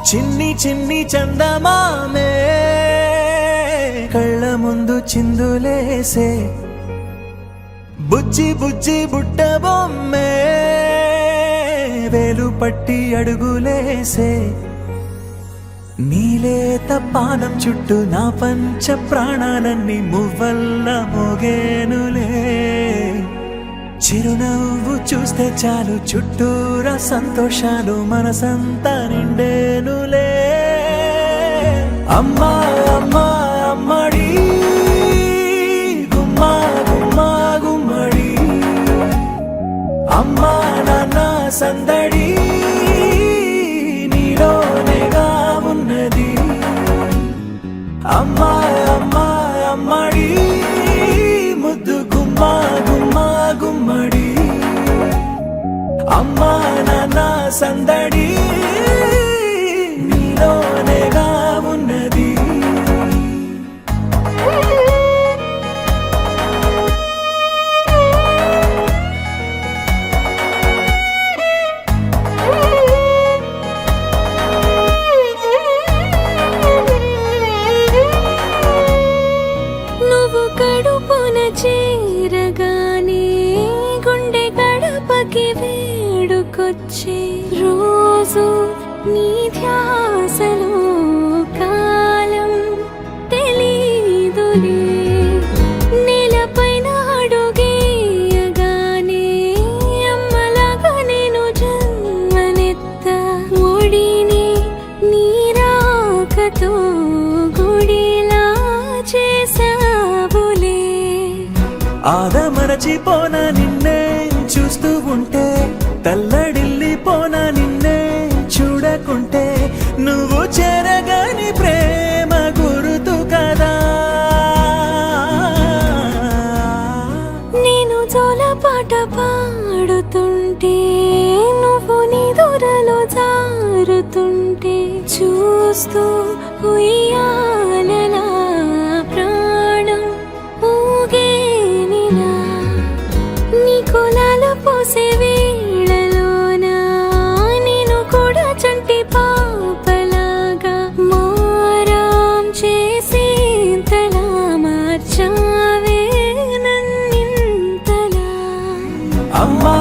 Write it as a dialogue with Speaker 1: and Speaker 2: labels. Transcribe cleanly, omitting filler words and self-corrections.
Speaker 1: చిన్ని చిన్ని చందమామే కళ్ళ ముందు చిందులేసే బుజ్జి బుజ్జి బుట్ట బొమ్మే వేలు పట్టి అడుగులేసే నీలేత పానం చుట్టూ నా పంచ ప్రాణాలన్నీ మువ్వల్ల మోగేనులే చిరునవ్వు చూస్తే చాలు చుట్టూరా సంతోషాలు మనసంతా నిండేనులే అమ్మా అమ్మా అమ్మడి గుమ్మా గుమ్మా గుమ్మడి అమ్మా నాన్న సందడి నీలోనేగా ఉన్నది అమ్మా అమ్మా అమ్మడి ముద్దు గుమ్మా గుమ్మా గుమ్మడి అమ్మా నాన్న సందడి నీలోనేగా ఉన్నది
Speaker 2: నువ్వు కడుపున చేరగానే గుండె గడపకి వేడుకొచ్చే రోజు నీ ధ్యాసలో కాలం తెలీదులే నేలపైన అడుగేయగానే అమ్మలాగా నేను జన్మనెత్త ఒడిని నీ రాకతో గుడిలా చేసావులే
Speaker 1: ఆదమరచిపోన నిన్నే చూస్తూ ఉంటే తల్లడిల్లిపోన నిన్నే చూడకుంటే నువ్వు చెరగని ప్రేమ గురుతు కదా
Speaker 2: నేను జోలపాట పాడుతుంటే నువ్వు నిదురలో జారుతుంటే చూస్తూ ఉయ్యాలలా ప్రాణం ఊగేనిలా నీ కులాలు పోసే వేళలోనా నేను కూడా చంటి పాపలాగా మారాం చేసేంతలా మార్చావే నన్నింతలా
Speaker 1: అమ్మా